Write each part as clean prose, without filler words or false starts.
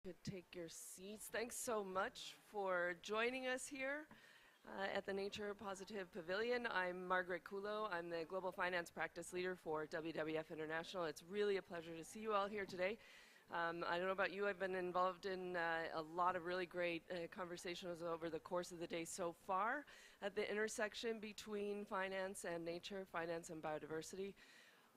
Could take your seats. Thanks so much for joining us here at the Nature Positive Pavilion. I'm Margaret Kulo. I'm the Global Finance Practice Leader for WWF International. It's really a pleasure to see you all here today. I don't know about you, I've been involved in a lot of really great conversations over the course of the day so far at the intersection between finance and nature, finance and biodiversity.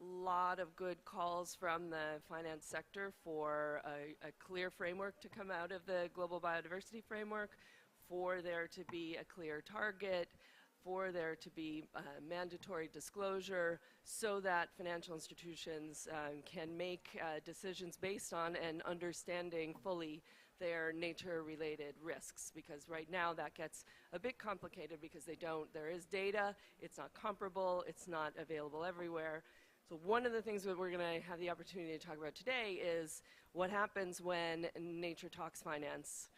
Lot of good calls from the finance sector for a clear framework to come out of the global biodiversity framework, for there to be a clear target, for there to be mandatory disclosure so that financial institutions can make decisions based on and understanding fully their nature-related risks, because right now that gets a bit complicated because there is data, it's not comparable, it's not available everywhere. So one of the things that we're going to have the opportunity to talk about today is what happens when nature talks finance.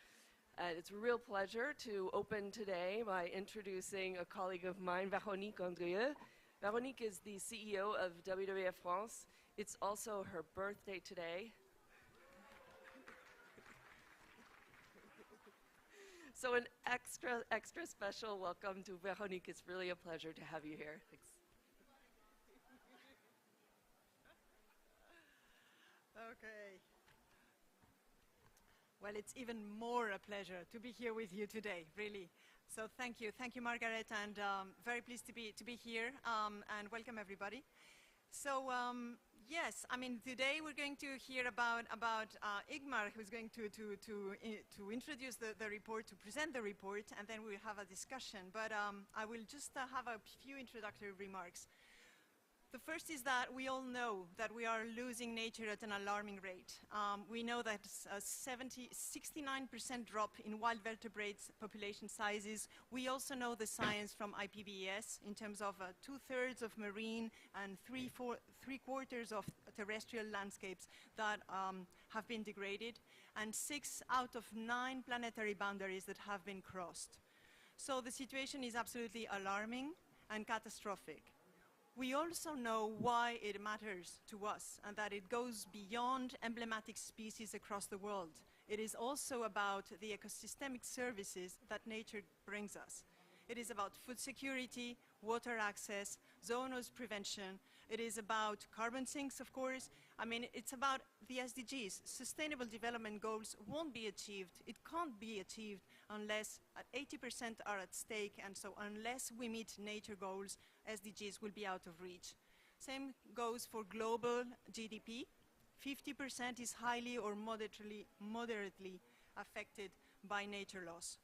It's a real pleasure to open today by introducing a colleague of mine, Véronique Andrieux. Véronique is the CEO of WWF France. It's also her birthday today. So an extra special welcome to Véronique. It's really a pleasure to have you here. Thanks. Okay. Well, it's even more a pleasure to be here with you today, really. So thank you, Margaret, and very pleased to be here, and welcome everybody. So yes, I mean today we're going to hear about Igmar, who's going to introduce the report, to present the report, and then we'll have a discussion. But I will just have a few introductory remarks. The first is that we all know that we are losing nature at an alarming rate. We know that a 69% drop in wild vertebrates population sizes. We also know the science from IPBES in terms of 2/3 of marine and three-quarters of terrestrial landscapes that have been degraded, and 6 out of 9 planetary boundaries that have been crossed. So the situation is absolutely alarming and catastrophic. We also know why it matters to us, and that it goes beyond emblematic species across the world. It is also about the ecosystemic services that nature brings us. It is about food security, water access, zoonose prevention. It is about carbon sinks, of course. I mean, it's about the SDGs. Sustainable Development Goals won't be achieved. It can't be achieved unless 80% are at stake, and so unless we meet nature goals, SDGs will be out of reach. Same goes for global GDP. 50% is highly or moderately affected by nature loss.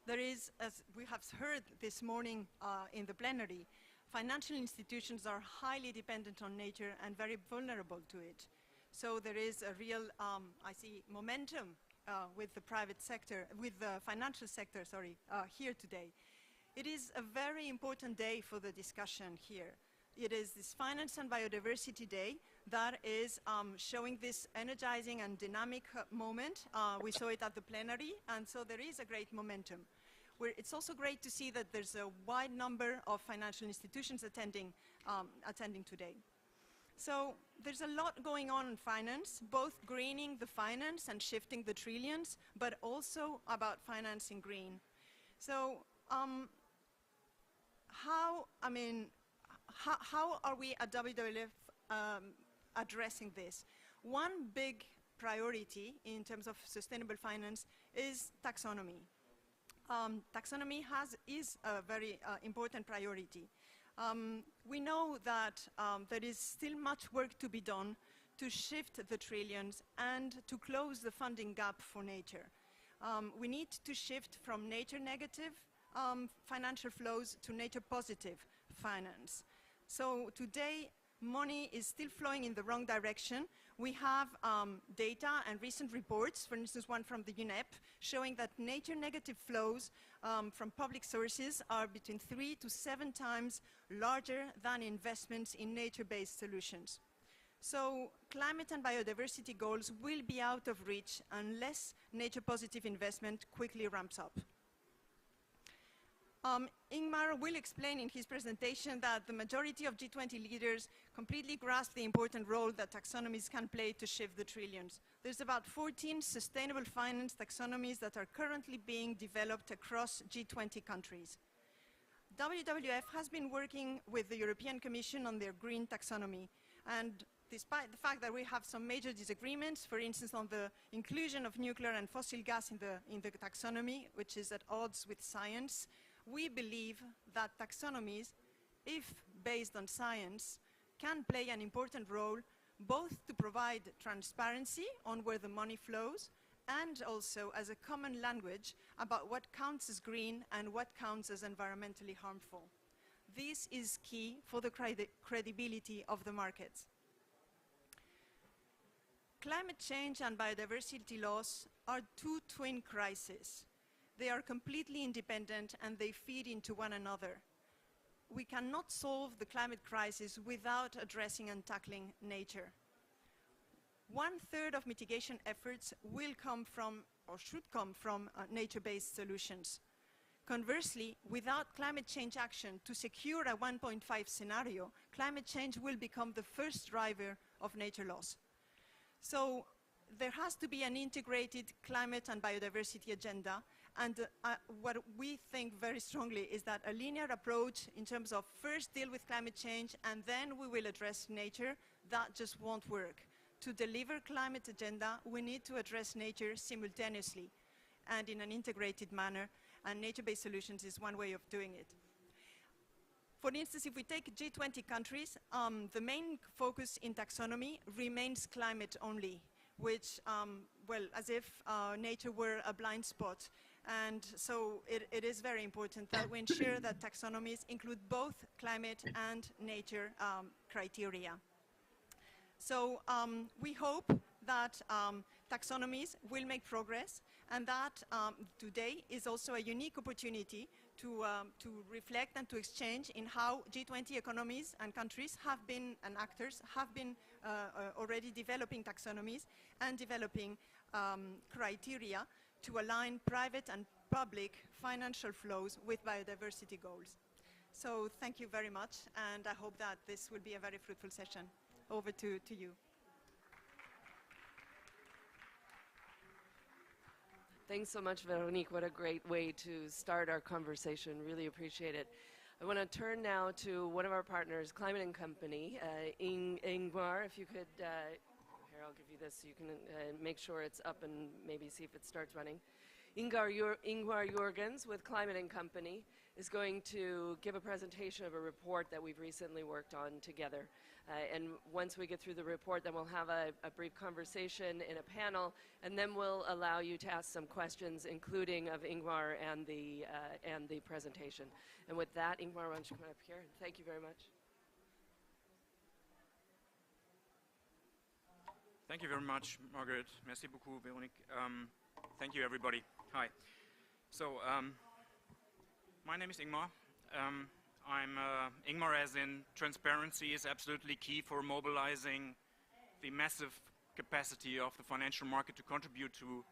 There is, as we have heard this morning in the plenary, financial institutions are highly dependent on nature and very vulnerable to it. So there is a real, I see, momentum with the private sector, with the financial sector, here today. It is a very important day for the discussion here. It is this Finance and Biodiversity Day that is showing this energizing and dynamic moment. We saw it at the plenary, and so there is a great momentum. It's also great to see that there's a wide number of financial institutions attending today. So there's a lot going on in finance, both greening the finance and shifting the trillions, but also about financing green. So how are we at WWF addressing this? One big priority in terms of sustainable finance is taxonomy. Taxonomy is a very important priority. We know that there is still much work to be done to shift the trillions and to close the funding gap for nature. We need to shift from nature negative financial flows to nature positive finance. So today, money is still flowing in the wrong direction. We have data and recent reports, for instance, one from the UNEP, showing that nature negative flows from public sources are between 3 to 7 times larger than investments in nature-based solutions. So climate and biodiversity goals will be out of reach unless nature positive investment quickly ramps up. Ingmar will explain in his presentation that the majority of G20 leaders completely grasp the important role that taxonomies can play to shift the trillions. There's about 14 sustainable finance taxonomies that are currently being developed across G20 countries. WWF has been working with the European Commission on their green taxonomy, and despite the fact that we have some major disagreements, for instance on the inclusion of nuclear and fossil gas in the taxonomy, which is at odds with science, we believe that taxonomies, if based on science, can play an important role both to provide transparency on where the money flows and also as a common language about what counts as green and what counts as environmentally harmful. This is key for the credibility of the markets. Climate change and biodiversity loss are two twin crises. They are completely independent and they feed into one another. We cannot solve the climate crisis without addressing and tackling nature. 1/3 of mitigation efforts will come from, or should come from, nature-based solutions. Conversely, without climate change action to secure a 1.5 scenario, climate change will become the first driver of nature loss. So there has to be an integrated climate and biodiversity agenda, and what we think very strongly is that a linear approach in terms of first deal with climate change and then we will address nature, that just won't work. To deliver climate agenda, we need to address nature simultaneously and in an integrated manner, and nature-based solutions is one way of doing it. For instance, if we take G20 countries, the main focus in taxonomy remains climate only, which, well, as if nature were a blind spot. And so it is very important that we ensure that taxonomies include both climate and nature criteria. So we hope that taxonomies will make progress, and that today is also a unique opportunity to reflect and to exchange in how G20 economies and countries have been, and actors have been already developing taxonomies and developing criteria to align private and public financial flows with biodiversity goals. So thank you very much, and I hope that this will be a very fruitful session. Over to you. Thanks so much, Veronique. What a great way to start our conversation. Really appreciate it. I want to turn now to one of our partners, Climate & Company. Ingmar, if you could, here, I'll give you this so you can make sure it's up and maybe see if it starts running. Ingmar Jorgens with Climate & Company is going to give a presentation of a report that we've recently worked on together. And once we get through the report, then we'll have a brief conversation in a panel, and then we'll allow you to ask some questions, including of Ingmar and the presentation. And with that, Ingmar, why don't you come up here? Thank you very much. Thank you very much, Margaret. Merci beaucoup, Veronique. Thank you, everybody. Hi. So, my name is Ingmar. Ingmar, as in transparency is absolutely key for mobilizing the massive capacity of the financial market to contribute to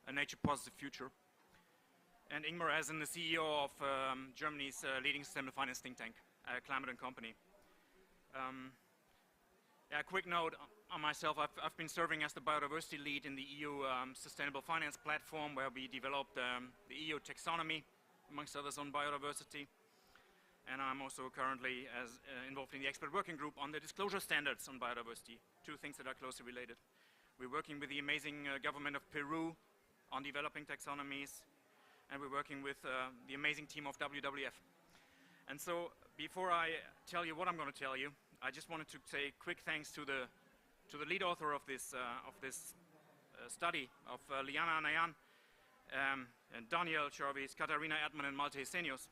a nature-positive future. And Ingmar, as in the CEO of Germany's leading sustainable finance think tank, Climate & Company. Yeah, a quick note on myself. I've been serving as the biodiversity lead in the EU Sustainable Finance Platform, where we developed the EU taxonomy, amongst others, on biodiversity. And I'm also currently involved in the expert working group on the disclosure standards on biodiversity, two things that are closely related. We're working with the amazing government of Peru on developing taxonomies, and we're working with the amazing team of WWF. And so before I tell you what I'm going to tell you, I just wanted to say quick thanks to the lead author of this study, of Liana Nayan, and Daniel Jarvis, Katarina Erdmann, and Malte Senius,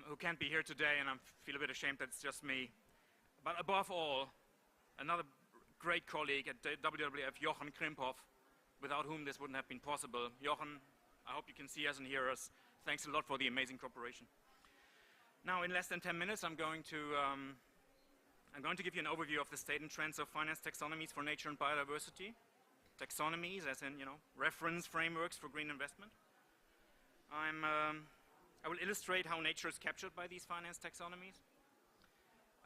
who can't be here today, and I feel a bit ashamed that it's just me. But above all, another great colleague at WWF, Jochen Krimphoff, without whom this wouldn't have been possible. Jochen, I hope you can see us and hear us. Thanks a lot for the amazing cooperation. Now, in less than 10 minutes, I'm going to give you an overview of the state and trends of finance taxonomies for nature and biodiversity. Taxonomies, as in, reference frameworks for green investment. I'm I will illustrate how nature is captured by these finance taxonomies.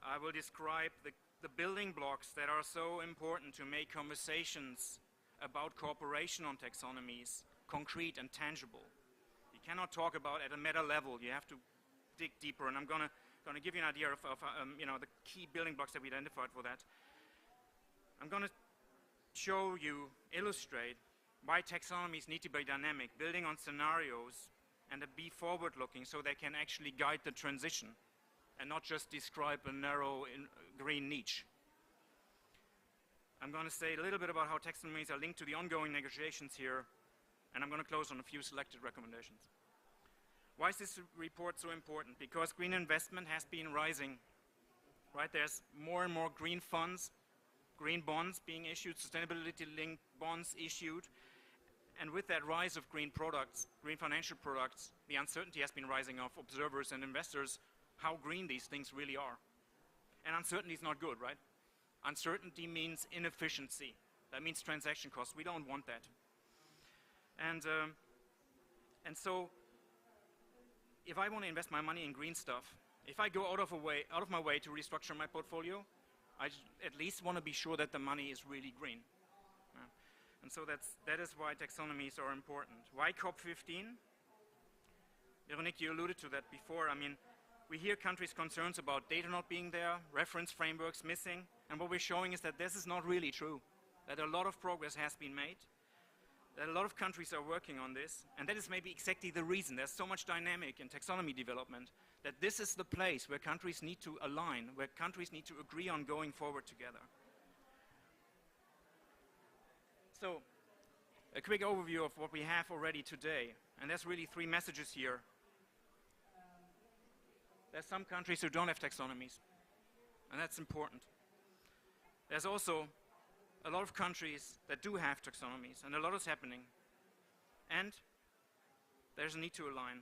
I will describe the building blocks that are so important to make conversations about cooperation on taxonomies concrete and tangible. You cannot talk about at a meta level. You have to dig deeper, and I'm going to give you an idea of the key building blocks that we identified for that. I'm going to show you, illustrate why taxonomies need to be dynamic, building on scenarios, and to be forward-looking so they can actually guide the transition and not just describe a narrow green niche. I'm going to say a little bit about how taxonomies are linked to the ongoing negotiations here, and I'm going to close on a few selected recommendations. Why is this report so important? Because green investment has been rising, right? There's more and more green funds, green bonds being issued, sustainability-linked bonds issued, and with that rise of green products, green financial products, the uncertainty has been rising of observers and investors how green these things really are. And uncertainty is not good, right? Uncertainty means inefficiency. That means transaction costs. We don't want that. And so, if I want to invest my money in green stuff, if I go out of my way to restructure my portfolio, I at least want to be sure that the money is really green. And so that is why taxonomies are important. Why COP15? Veronique, you alluded to that before. I mean, we hear countries' concerns about data not being there, reference frameworks missing, and what we're showing is that this is not really true, that a lot of progress has been made, that a lot of countries are working on this, and that is maybe exactly the reason there's so much dynamic in taxonomy development, that this is the place where countries need to align, where countries need to agree on going forward together. So, a quick overview of what we have already today, and there's really three messages here. There's some countries who don't have taxonomies, and that's important. There's also a lot of countries that do have taxonomies, and a lot is happening. And there's a need to align.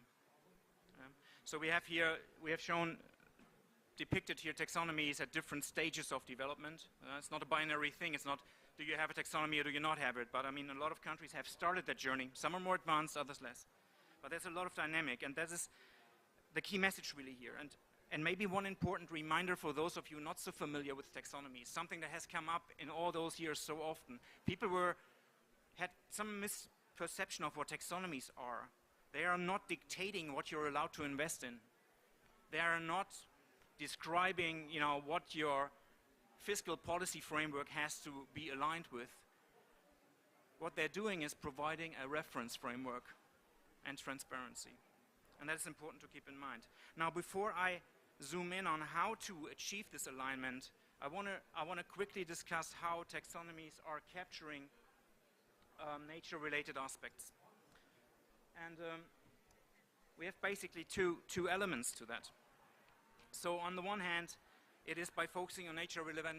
So we have shown, depicted here taxonomies at different stages of development. It's not a binary thing. It's not, do you have a taxonomy or do you not have it? But I mean, a lot of countries have started that journey. Some are more advanced, others less. But there's a lot of dynamic, and that is the key message really here. And maybe one important reminder for those of you not so familiar with taxonomies, something that has come up in all those years so often. People had some misperception of what taxonomies are. They are not dictating what you're allowed to invest in. They are not describing, what your fiscal policy framework has to be aligned with. What they're doing is providing a reference framework and transparency. And that is important to keep in mind. Now, before I zoom in on how to achieve this alignment, I want to quickly discuss how taxonomies are capturing nature-related aspects. And we have basically two elements to that. So on the one hand, it is by focusing on nature-relevant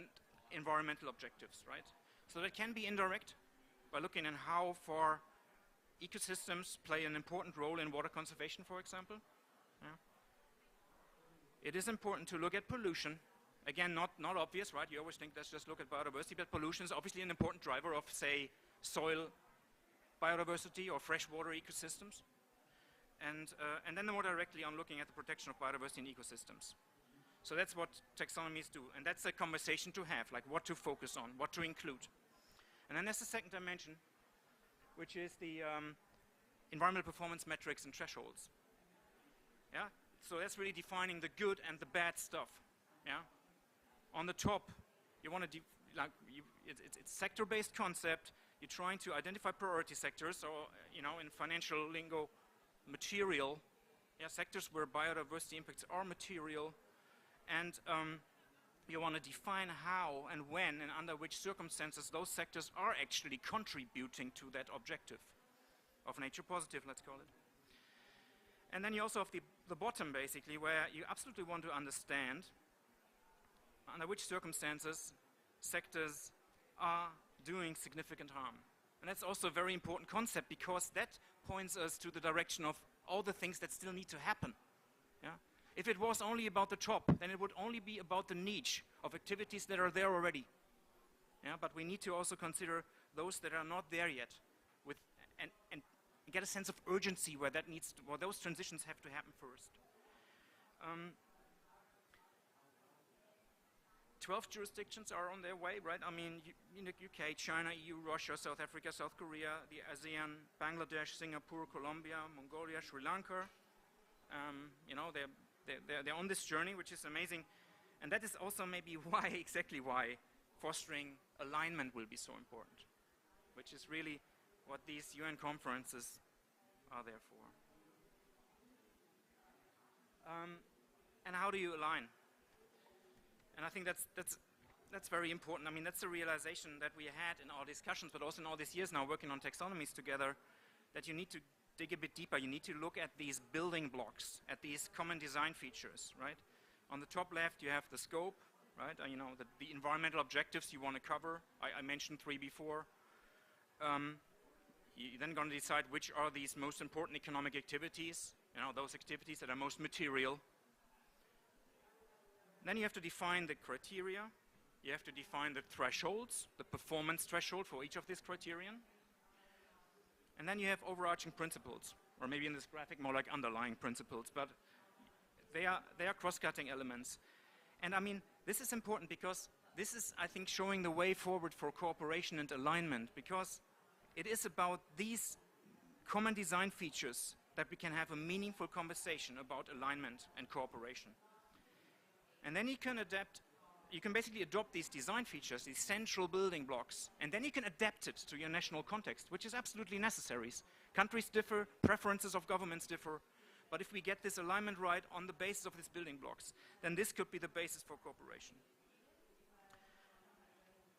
environmental objectives, right? So that can be indirect, by looking at how far ecosystems play an important role in water conservation, for example. Yeah. It is important to look at pollution. Again, not obvious, right? You always think let's just look at biodiversity, but pollution is obviously an important driver of, say, soil biodiversity or freshwater ecosystems. And then more directly on looking at the protection of biodiversity and ecosystems. So that's what taxonomies do. And that's a conversation to have, like what to focus on, what to include. And then there's the second dimension, which is the environmental performance metrics and thresholds. Yeah? So that's really defining the good and the bad stuff. Yeah? On the top, you want to, it's sector-based concept. You're trying to identify priority sectors, or, in financial lingo, material. Yeah, sectors where biodiversity impacts are material. And you want to define how and when and under which circumstances those sectors are actually contributing to that objective of nature positive, let's call it. And then you also have the bottom, basically, where you absolutely want to understand under which circumstances sectors are doing significant harm. And that's also a very important concept, because that points us to the direction of all the things that still need to happen. Yeah? If it was only about the top, then it would only be about the niche of activities that are there already. Yeah? But we need to also consider those that are not there yet, and get a sense of urgency where where those transitions have to happen first. 12 jurisdictions are on their way, right? I mean, in the UK, China, EU, Russia, South Africa, South Korea, the ASEAN, Bangladesh, Singapore, Colombia, Mongolia, Sri Lanka. You know, they're on this journey, which is amazing. And that is also maybe exactly why fostering alignment will be so important, which is really what these UN conferences are there for. And how do you align? And I think that's very important. I mean, that's a realization that we had in our discussions, but also in all these years now working on taxonomies together, that you need to dig a bit deeper. You need to look at these building blocks, at these common design features, right? On the top left, you have the scope, right? You know, the environmental objectives you want to cover. I mentioned 3 before. You're then going to decide which are these most important economic activities, you know, those activities that are most material. Then you have to define the criteria. You have to define the thresholds, the performance threshold for each of these criterion. And then you have overarching principles, or maybe in this graphic more like underlying principles, but they are cross-cutting elements. And I mean, this is important because this is, I think, showing the way forward for cooperation and alignment, because it is about these common design features that we can have a meaningful conversation about alignment and cooperation. And then you can basically adopt these design features, these central building blocks, and then you can adapt it to your national context, which is absolutely necessary. Countries differ, preferences of governments differ, but if we get this alignment right on the basis of these building blocks, then this could be the basis for cooperation.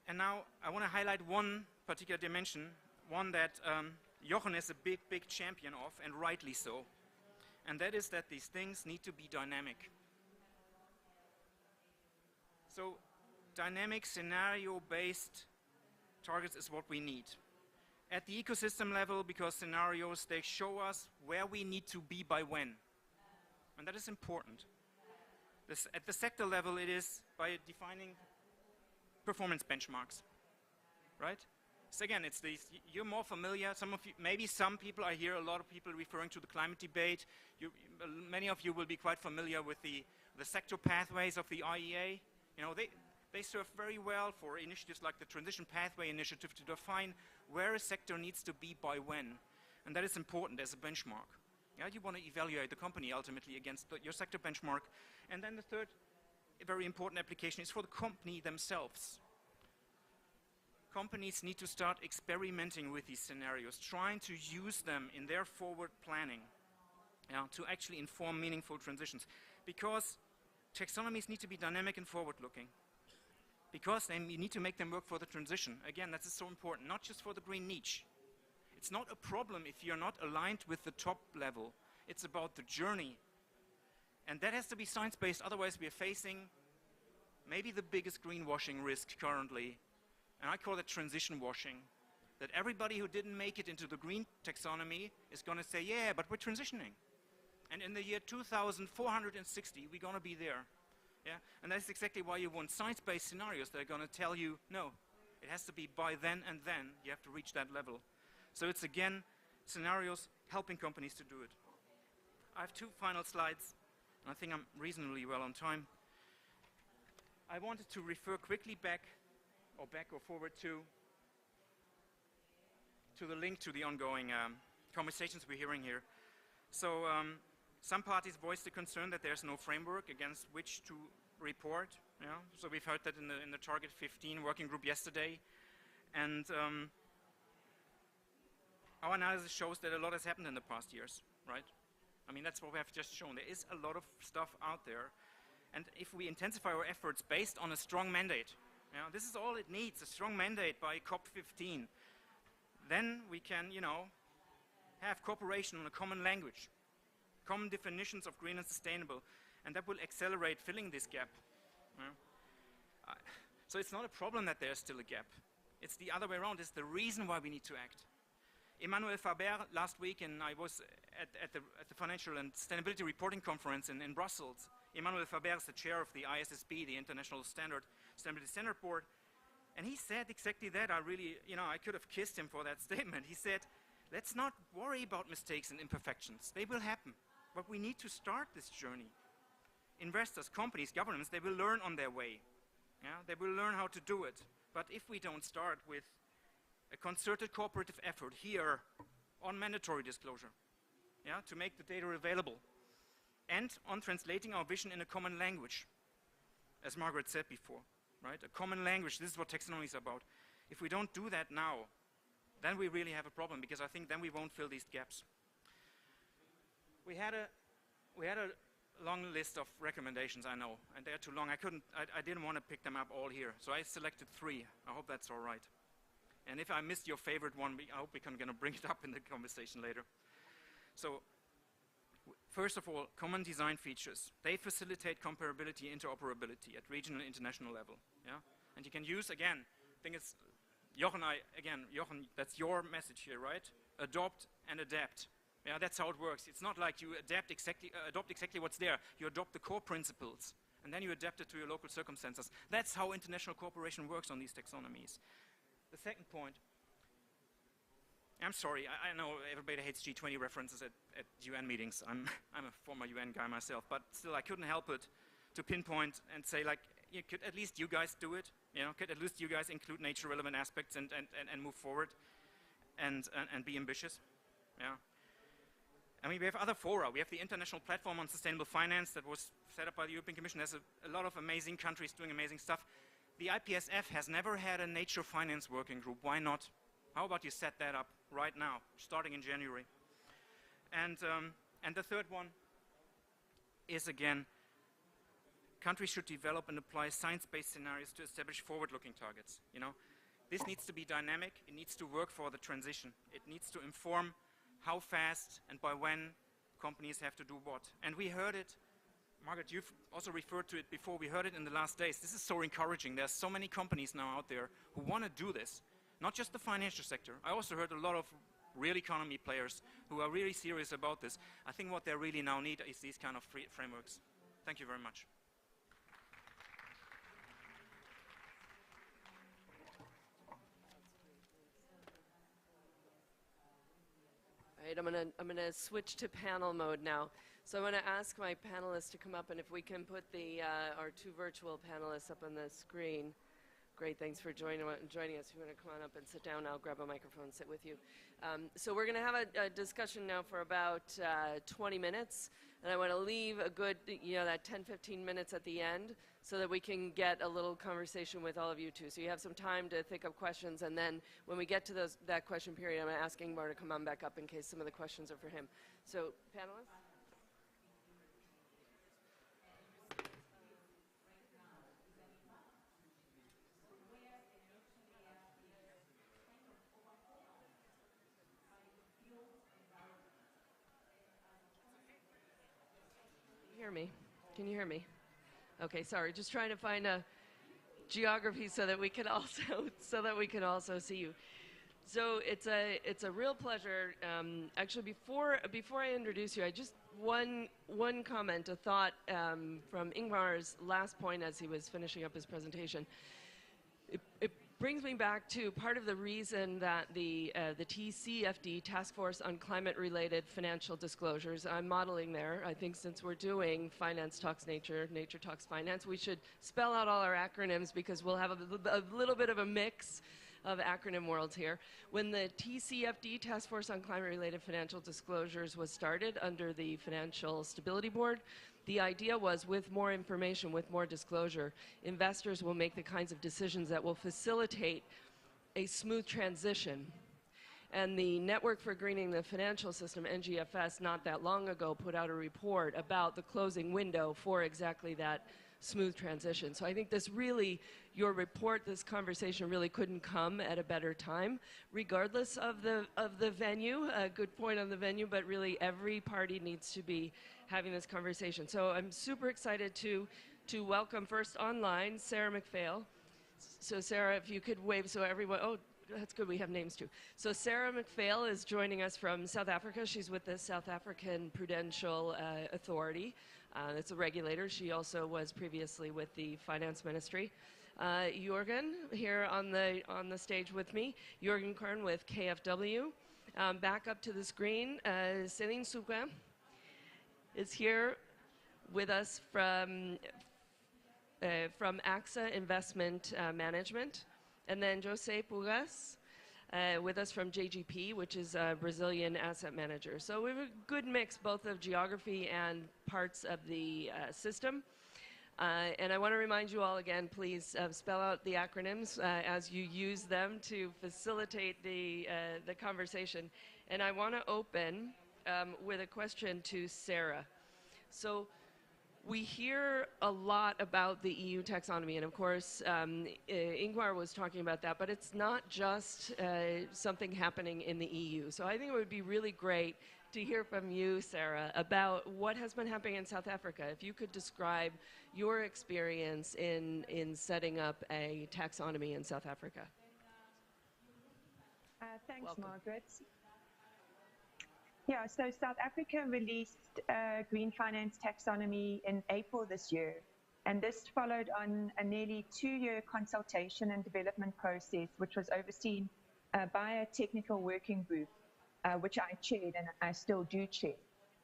And now I want to highlight one particular dimension, one that Jochen is a big champion of, and rightly so, and that is that these things need to be dynamic. So dynamic scenario-based targets is what we need. At the ecosystem level, because scenarios, they show us where we need to be by when. And that is important. At the sector level, it is by defining performance benchmarks, right? So again, it's these, you're more familiar, some of you, maybe some people, I hear a lot of people referring to the climate debate. Many of you will be quite familiar with the sector pathways of the IEA. You know, they serve very well for initiatives like the Transition Pathway Initiative to define where a sector needs to be by when. And that is important as a benchmark. Yeah, you want to evaluate the company ultimately against your sector benchmark. And then the third very important application is for the company themselves. Companies need to start experimenting with these scenarios, trying to use them in their forward planning, to actually inform meaningful transitions. Because taxonomies need to be dynamic and forward-looking, because then you need to make them work for the transition. Again, that is so important, not just for the green niche. It's not a problem if you're not aligned with the top level. It's about the journey. And that has to be science-based, otherwise we are facing maybe the biggest greenwashing risk currently, and I call it transition washing, that everybody who didn't make it into the green taxonomy is going to say, yeah, but we're transitioning. And in the year 2460, we're going to be there. Yeah? And that's exactly why you want science-based scenarios that are going to tell you, no, it has to be by then and then you have to reach that level. So it's, again, scenarios helping companies to do it. I have 2 final slides, and I think I'm reasonably well on time. I wanted to refer quickly back or forward to the link to the ongoing conversations we're hearing here. So some parties voiced the concern that there's no framework against which to report. Yeah? So we've heard that in the Target 15 working group yesterday. And our analysis shows that a lot has happened in the past years, right? I mean, that's what we have just shown. There is a lot of stuff out there. And if we intensify our efforts based on a strong mandate, this is all it needs, a strong mandate by COP15, then we can, have cooperation on a common language, common definitions of green and sustainable, and that will accelerate filling this gap. So it's not a problem that there's still a gap. It's the other way around. It's the reason why we need to act. Emmanuel Faber last week, and I was at the Financial and Sustainability Reporting Conference in Brussels. Emmanuel Faber is the chair of the ISSB, the International Sustainability Standard Board, and he said exactly that. I really, I could have kissed him for that statement. He said, let's not worry about mistakes and imperfections. They will happen. But we need to start this journey. Investors, companies, governments, they will learn on their way. Yeah? They will learn how to do it. But if we don't start with a concerted cooperative effort here on mandatory disclosure, yeah, to make the data available, and on translating our vision in a common language, as Margaret said before, right? A common language, this is what taxonomy is about. If we don't do that now, then we really have a problem, because I think then we won't fill these gaps. We had a long list of recommendations, I know, and they're too long. I didn't want to pick them up all here, so I selected 3. I hope that's all right. And if I missed your favorite one, I hope we can bring it up in the conversation later. So, first of all, common design features. They facilitate comparability, interoperability at regional and international level. Yeah? And you can use, again, I think it's, Jochen, that's your message here, right? Adopt and adapt. Yeah, that's how it works. It's not like you adopt exactly what's there. You adopt the core principles, and then you adapt it to your local circumstances. That's how international cooperation works on these taxonomies. The second point, I'm sorry, I know everybody hates G20 references at UN meetings. I'm a former UN guy myself, but still I couldn't help it to pinpoint and say, like, could at least you guys do it? You know, could at least you guys include nature relevant aspects and move forward and be ambitious? Yeah. I mean, we have other fora. We have the International Platform on Sustainable Finance that was set up by the European Commission. There's a lot of amazing countries doing amazing stuff. The IPSF has never had a nature finance working group. Why not? How about you set that up right now, starting in January? And the third one is, again, countries should develop and apply science-based scenarios to establish forward-looking targets. You know, this needs to be dynamic. It needs to work for the transition. It needs to inform how fast and by when companies have to do what. And we heard it, Margaret, you've also referred to it before, we heard it in the last days. This is so encouraging. There's so many companies now out there who want to do this, not just the financial sector. I also heard a lot of real economy players who are really serious about this. I think what they really now need is these kind of frameworks. Thank you very much. Right, I'm gonna switch to panel mode now. So I want to ask my panelists to come up, and if we can put the our 2 virtual panelists up on the screen. Great, thanks for joining us. If you want to come on up and sit down, I'll grab a microphone and sit with you. So we're going to have a discussion now for about 20 minutes, and I want to leave a good, that 10-15 minutes at the end so that we can get a little conversation with all of you too. So you have some time to think of questions, and then when we get to that question period, I'm asking Ingmar to come on back up in case some of the questions are for him. So, panelists? Hear me? Can you hear me? Okay, sorry. Just trying to find a geography so that we can also see you. So it's a real pleasure. Actually, before I introduce you, I just one comment, a thought from Ingmar's last point as he was finishing up his presentation. It brings me back to part of the reason that the TCFD, Task Force on Climate-Related Financial Disclosures, I'm modeling there. I think since we're doing Finance Talks Nature, Nature Talks Finance, we should spell out all our acronyms because we'll have a little bit of a mix of acronym worlds here. When the TCFD, Task Force on Climate-Related Financial Disclosures, was started under the Financial Stability Board, the idea was, with more information, with more disclosure, investors will make the kinds of decisions that will facilitate a smooth transition. And the Network for Greening the Financial System, NGFS, not that long ago put out a report about the closing window for exactly that smooth transition. So I think this really, your report, this conversation really couldn't come at a better time, regardless of the venue. A good point on the venue, but really every party needs to be having this conversation. So I'm super excited to welcome first online Sarah McPhail. So Sarah, if you could wave so everyone, oh, that's good, we have names too. So Sarah McPhail is joining us from South Africa. She's with the South African Prudential Authority. It's a regulator. She also was previously with the Finance Ministry. Jürgen, here on the stage with me. Jürgen Kern with KfW. Back up to the screen, Céline Souquin is here with us from AXA Investment Management, and then José Pugas with us from JGP, which is a Brazilian asset manager. So we have a good mix both of geography and parts of the system. And I want to remind you all again, please spell out the acronyms as you use them to facilitate the conversation. And I want to open with a question to Sarah. So we hear a lot about the EU taxonomy, and of course, Ingvar was talking about that, but it's not just something happening in the EU. So I think it would be really great to hear from you, Sarah, about what has been happening in South Africa. If you could describe your experience in setting up a taxonomy in South Africa. Thanks, Welcome. Margaret. Yeah, so South Africa released Green Finance Taxonomy in April this year, and this followed on a nearly 2-year consultation and development process, which was overseen by a technical working group, which I chaired and I still do chair.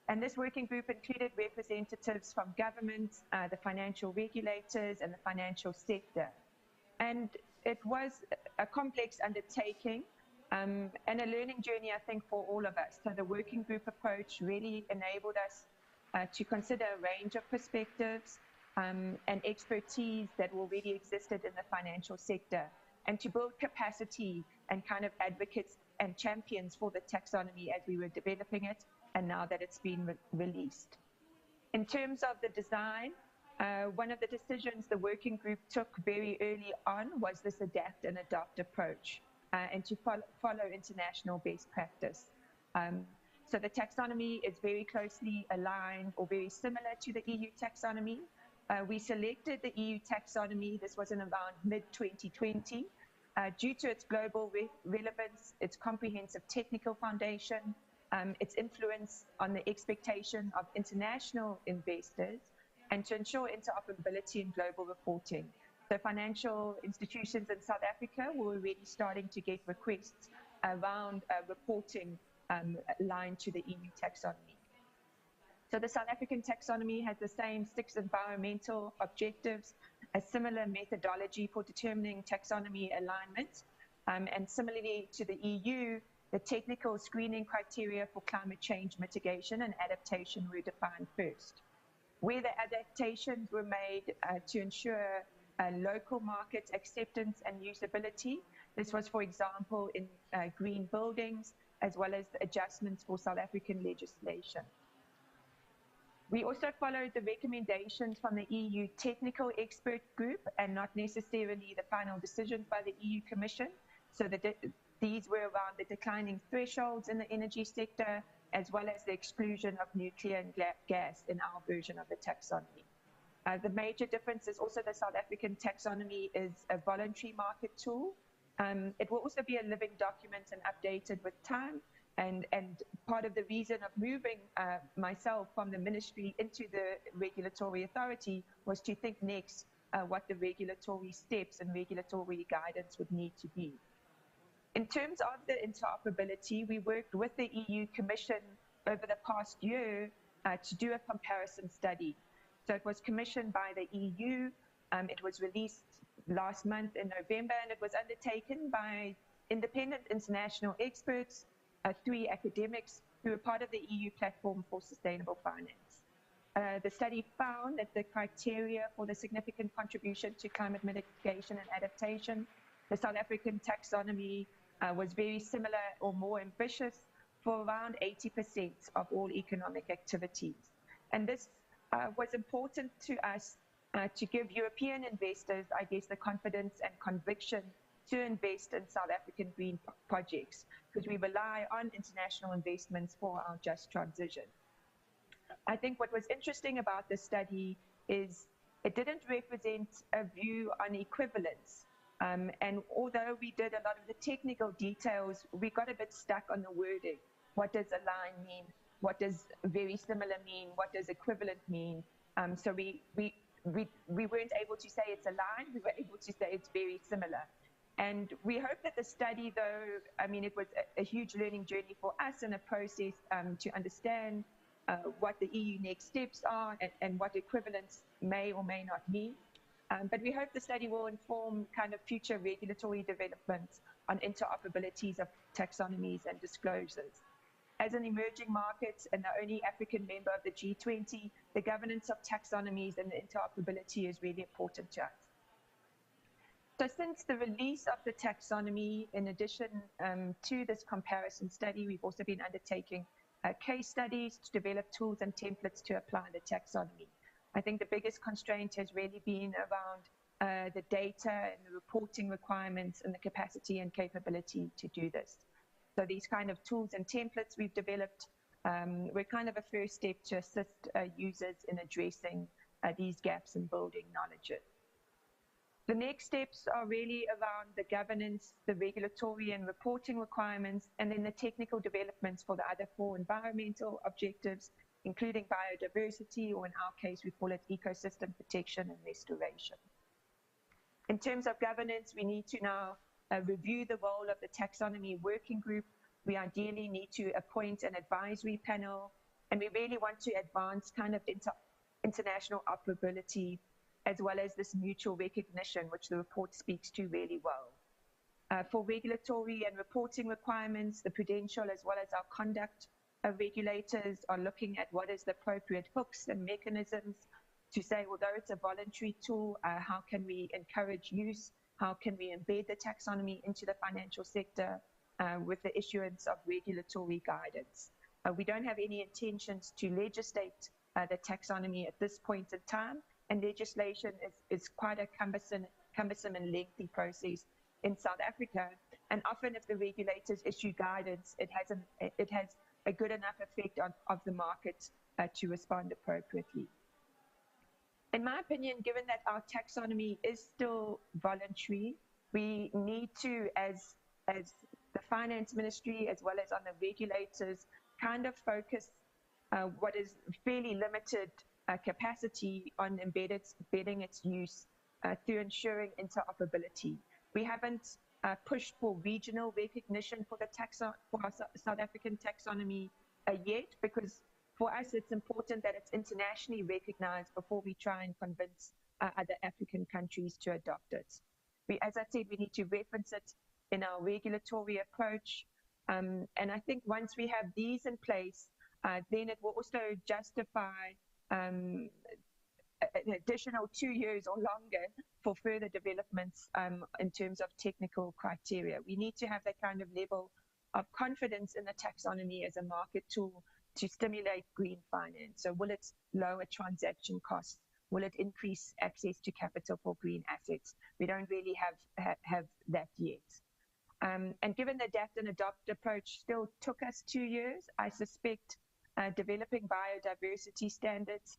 And this working group included representatives from government, the financial regulators, and the financial sector. And it was a complex undertaking, and a learning journey, I think, for all of us. So the working group approach really enabled us to consider a range of perspectives and expertise that already existed in the financial sector, and to build capacity and kind of advocates and champions for the taxonomy as we were developing it, and now that it's been released. In terms of the design, one of the decisions the working group took very early on was this adapt and adopt approach, and to follow international best practice. So the taxonomy is very closely aligned or very similar to the EU taxonomy. We selected the EU taxonomy, this was in around mid-2020, due to its global relevance, its comprehensive technical foundation, its influence on the expectation of international investors, and to ensure interoperability in global reporting. So financial institutions in South Africa were already starting to get requests around reporting aligned to the EU taxonomy. So the South African taxonomy has the same 6 environmental objectives, a similar methodology for determining taxonomy alignment, and similarly to the EU, the technical screening criteria for climate change mitigation and adaptation were defined first. Where the adaptations were made to ensure local market acceptance and usability, this was, for example, in green buildings, as well as the adjustments for South African legislation. We also followed the recommendations from the EU technical expert group and not necessarily the final decisions by the EU Commission. So these were around the declining thresholds in the energy sector, as well as the exclusion of nuclear and gas in our version of the taxonomy. The major difference is also the South African taxonomy is a voluntary market tool. It will also be a living document and updated with time. And part of the reason of moving myself from the ministry into the regulatory authority was to think next what the regulatory steps and regulatory guidance would need to be. In terms of the interoperability, we worked with the EU Commission over the past year to do a comparison study. So it was commissioned by the EU, it was released last month in November, and it was undertaken by independent international experts, 3 academics who were part of the EU Platform for Sustainable Finance. The study found that the criteria for the significant contribution to climate mitigation and adaptation, the South African taxonomy was very similar or more ambitious for around 80% of all economic activities. And this was important to us to give European investors, I guess, the confidence and conviction to invest in South African green projects, because we rely on international investments for our just transition. I think what was interesting about this study is it didn't represent a view on equivalence. And although we did a lot of the technical details, we got a bit stuck on the wording. What does align mean? What does very similar mean? What does equivalent mean? So we weren't able to say it's aligned, we were able to say it's very similar. And we hope that the study, though, I mean, it was a huge learning journey for us and a process to understand what the EU next steps are and what equivalence may or may not mean. But we hope the study will inform kind of future regulatory developments on interoperabilities of taxonomies and disclosures. As an emerging market and the only African member of the G20, the governance of taxonomies and the interoperability is really important to us. So since the release of the taxonomy, in addition to this comparison study, we've also been undertaking case studies to develop tools and templates to apply the taxonomy. I think the biggest constraint has really been around the data and the reporting requirements and the capacity and capability to do this. So these kind of tools and templates we've developed were kind of a first step to assist users in addressing these gaps and building knowledge. The next steps are really around the governance, the regulatory and reporting requirements, and then the technical developments for the other 4 environmental objectives, including biodiversity, or in our case, we call it ecosystem protection and restoration. In terms of governance, we need to now review the role of the taxonomy working group. We ideally need to appoint an advisory panel, and we really want to advance kind of international operability, as well as this mutual recognition, which the report speaks to really well. For regulatory and reporting requirements, the prudential as well as our conduct regulators are looking at what is the appropriate hooks and mechanisms to say, although it's a voluntary tool, how can we encourage use? How can we embed the taxonomy into the financial sector with the issuance of regulatory guidance? We don't have any intentions to legislate the taxonomy at this point in time, and legislation is quite a cumbersome and lengthy process in South Africa. And often if the regulators issue guidance, it has a good enough effect of the market to respond appropriately. In my opinion, given that our taxonomy is still voluntary, we need to, as the finance ministry, as well as on the regulators, kind of focus what is fairly limited capacity on embedding its use through ensuring interoperability. We haven't pushed for regional recognition for our South African taxonomy yet, because for us it's important that it's internationally recognized before we try and convince other African countries to adopt it. As I said, we need to reference it in our regulatory approach, and I think once we have these in place, then it will also justify an additional 2 years or longer for further developments in terms of technical criteria. We need to have that kind of level of confidence in the taxonomy as a market tool to stimulate green finance. So will it lower transaction costs? Will it increase access to capital for green assets? We don't really have that yet. And given the adapt and adopt approach still took us 2 years, I suspect developing biodiversity standards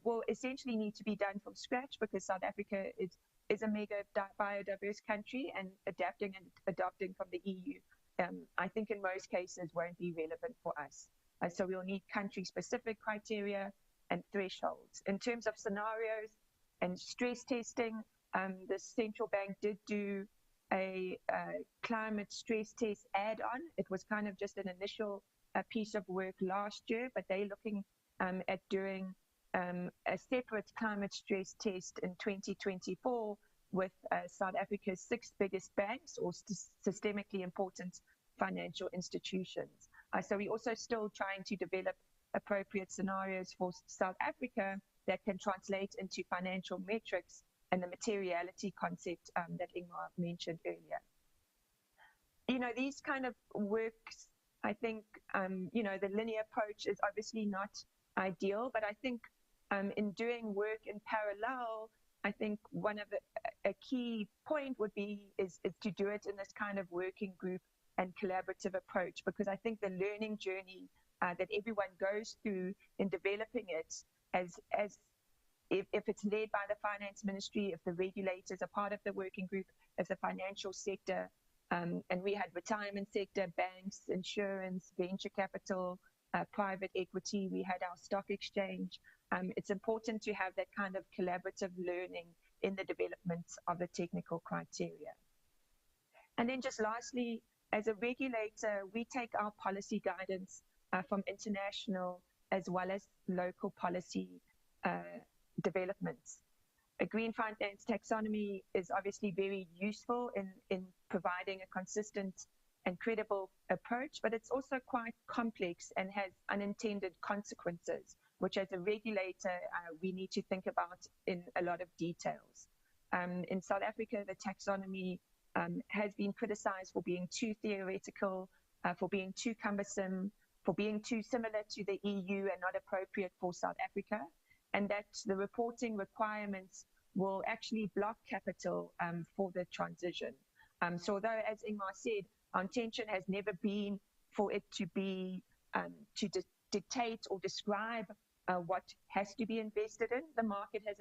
will essentially need to be done from scratch, because South Africa is a mega biodiverse country, and adapting and adopting from the EU, I think in most cases won't be relevant for us. So we'll need country-specific criteria and thresholds. In terms of scenarios and stress testing, the central bank did do a climate stress test add-on. It was kind of just an initial piece of work last year, but they're looking at doing a separate climate stress test in 2024 with South Africa's 6 biggest banks or systemically important financial institutions. So we're also still trying to develop appropriate scenarios for South Africa that can translate into financial metrics and the materiality concept that Ingmar mentioned earlier. You know, these kind of works, I think, you know, the linear approach is obviously not ideal, but I think in doing work in parallel, I think one of a key point would be is to do it in this kind of working group and collaborative approach, because I think the learning journey that everyone goes through in developing it, if it's led by the finance ministry, if the regulators are part of the working group, if the financial sector, and we had retirement sector, banks, insurance, venture capital, private equity, we had our stock exchange. It's important to have that kind of collaborative learning in the development of the technical criteria. And then just lastly, as a regulator, we take our policy guidance from international as well as local policy developments. A green finance taxonomy is obviously very useful in providing a consistent and credible approach, but it's also quite complex and has unintended consequences, which as a regulator, we need to think about in a lot of details. In South Africa, the taxonomy has been criticized for being too theoretical, for being too cumbersome, for being too similar to the EU and not appropriate for South Africa, and that the reporting requirements will actually block capital for the transition. So although, as Ingmar said, our intention has never been for it to be, to dictate or describe what has to be invested in, the market has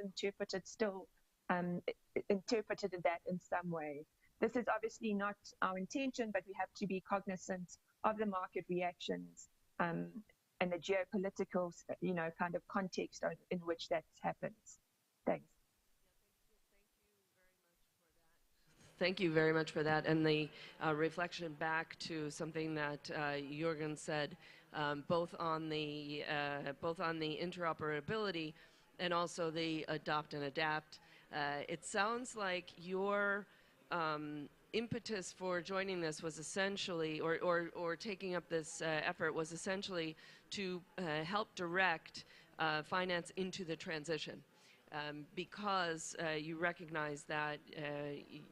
interpreted that in some way. This is obviously not our intention, but we have to be cognizant of the market reactions and the geopolitical, kind of context in which that happens. Thanks. Thank you very much for that, and the reflection back to something that Jürgen said, both on the interoperability and also the adopt and adapt. It sounds like your impetus for joining this was essentially, or taking up this effort was essentially to help direct finance into the transition. Because you recognize that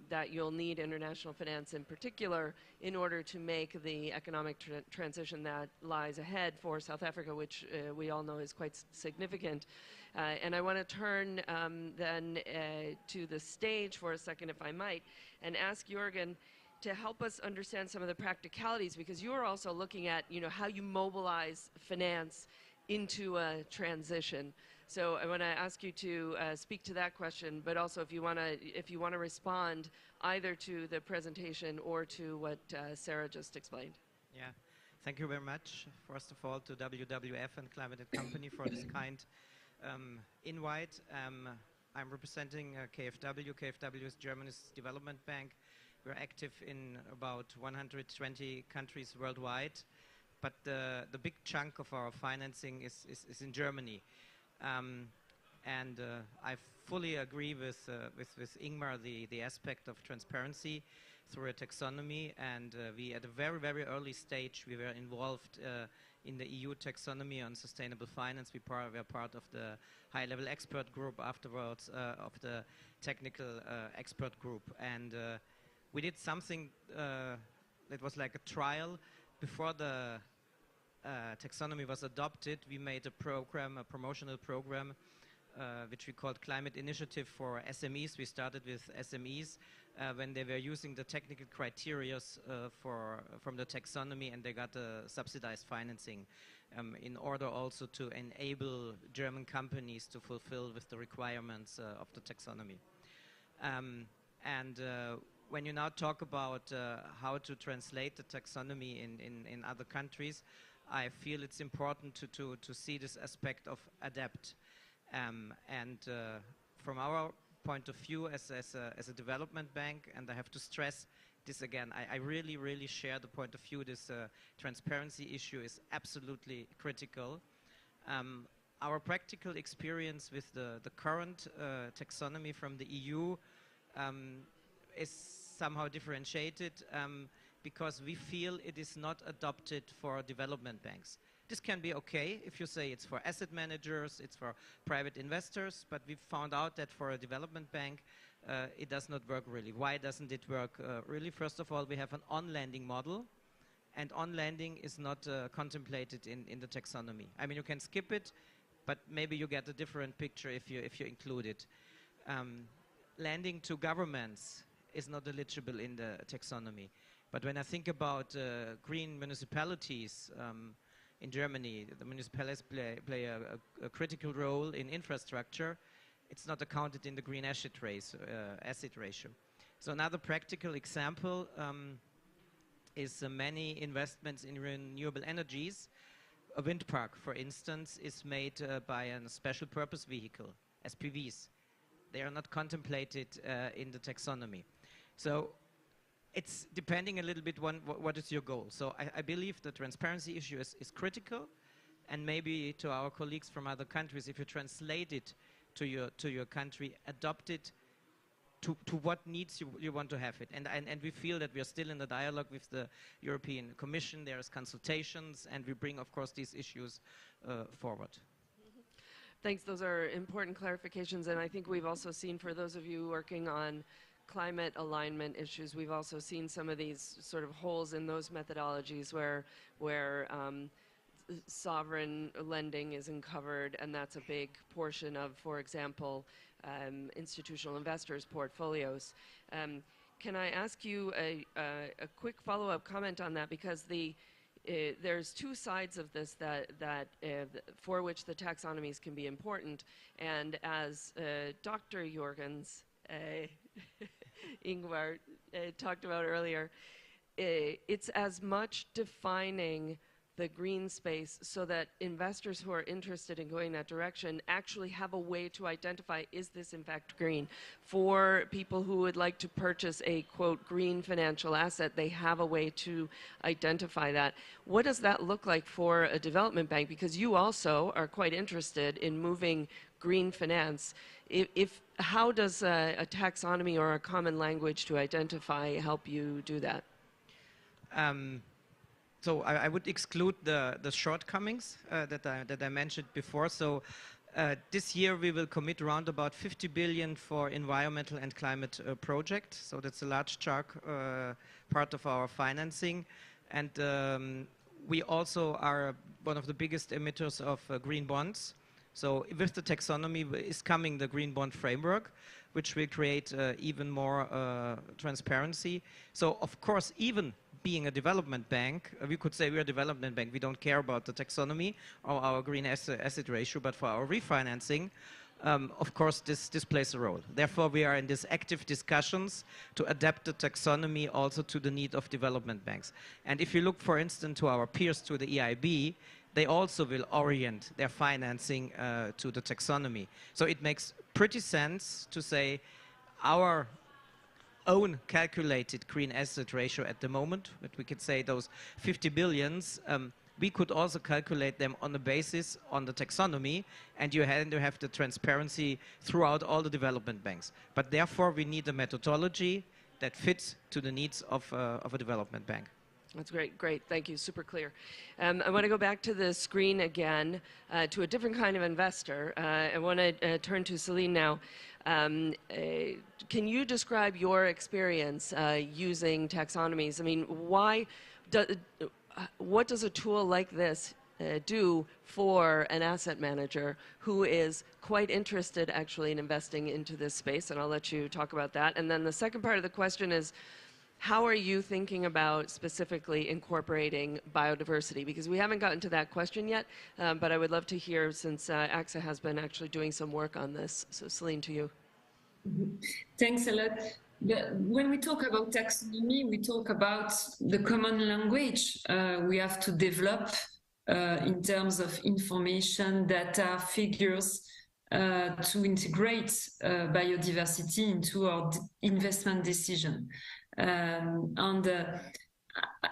that you'll need international finance in particular in order to make the economic transition that lies ahead for South Africa, which we all know is quite significant. And I want to turn then to the stage for a second, if I might, and ask Jürgen to help us understand some of the practicalities, because you are also looking at how you mobilize finance into a transition. So I want to ask you to speak to that question, but also if you want to respond either to the presentation or to what Sarah just explained. Yeah, thank you very much. First of all, to WWF and Climate & Company for this kind invite. I'm representing KfW. KfW is Germany's development bank. We're active in about 120 countries worldwide, but the big chunk of our financing is in Germany. And I fully agree with Ingmar, the aspect of transparency through a taxonomy, and we at a very, very early stage we were involved in the EU taxonomy on sustainable finance. We were part of the high-level expert group afterwards, of the technical expert group, and we did something that was like a trial before the taxonomy was adopted. We made a program, a promotional program, which we called Climate Initiative for SMEs. We started with SMEs when they were using the technical criteria from the taxonomy, and they got subsidized financing in order also to enable German companies to fulfill with the requirements of the taxonomy. When you now talk about how to translate the taxonomy in other countries, I feel it's important to see this aspect of adapt. From our point of view as a development bank, and I have to stress this again, I really, really share the point of view. This transparency issue is absolutely critical. Our practical experience with the current taxonomy from the EU is somehow differentiated because we feel it is not adopted for development banks. This can be okay if you say it's for asset managers, it's for private investors, but we found out that for a development bank, it does not work really. Why doesn't it work really? First of all, we have an on-lending model, and on-lending is not contemplated in the taxonomy. I mean, you can skip it, but maybe you get a different picture if you include it. Lending to governments is not eligible in the taxonomy. But when I think about green municipalities in Germany, the municipalities play a critical role in infrastructure. It's not accounted in the green asset ratio. So another practical example is many investments in renewable energies. A wind park, for instance, is made by a special purpose vehicle, SPVs. They are not contemplated in the taxonomy. So it's depending a little bit on what is your goal. So I believe the transparency issue is critical, and maybe to our colleagues from other countries, if you translate it to your country, adopt it to what needs you want to have it. And we feel that we are still in the dialogue with the European Commission. There is consultations, and we bring, of course, these issues forward. Thanks. Those are important clarifications. And I think we've also seen, for those of you working on climate alignment issues, we've also seen some of these sort of holes in those methodologies where sovereign lending isn't covered, and that's a big portion of, for example, institutional investors' portfolios. Can I ask you a quick follow-up comment on that? Because there's two sides of this that for which the taxonomies can be important, and as Dr. Jorgens, Ingvar, talked about earlier, it's as much defining the green space so that investors who are interested in going that direction actually have a way to identify, is this in fact green? For people who would like to purchase a, quote, green financial asset, they have a way to identify that. What does that look like for a development bank? Because you also are quite interested in moving green finance. How does a taxonomy or a common language to identify help you do that? So I would exclude the shortcomings that I mentioned before. So this year we will commit around about 50 billion for environmental and climate project. So that's a large chunk, part of our financing. And we also are one of the biggest emitters of green bonds. So with the taxonomy is coming the green bond framework, which will create even more transparency. So of course, even being a development bank, we could say we're a development bank. We don't care about the taxonomy or our green asset ratio, but for our refinancing, of course, this plays a role. Therefore, we are in these active discussions to adapt the taxonomy also to the need of development banks. And if you look, for instance, to our peers, to the EIB, they also will orient their financing to the taxonomy. So it makes pretty sense to say our own calculated green asset ratio at the moment, but we could say those 50 billions, we could also calculate them on the basis on the taxonomy, and you have the transparency throughout all the development banks. But therefore, we need a methodology that fits to the needs of a development bank. That's great. Thank you. Super clear. I want to go back to the screen again to a different kind of investor. I want to turn to Celine now. Can you describe your experience using taxonomies? I mean, what does a tool like this do for an asset manager who is quite interested actually in investing into this space? And I'll let you talk about that. And then the second part of the question is, how are you thinking about specifically incorporating biodiversity? Because we haven't gotten to that question yet, but I would love to hear, since AXA has been actually doing some work on this. So Celine, to you. Thanks a lot. When we talk about taxonomy, we talk about the common language we have to develop in terms of information, data, figures, to integrate biodiversity into our investment decision.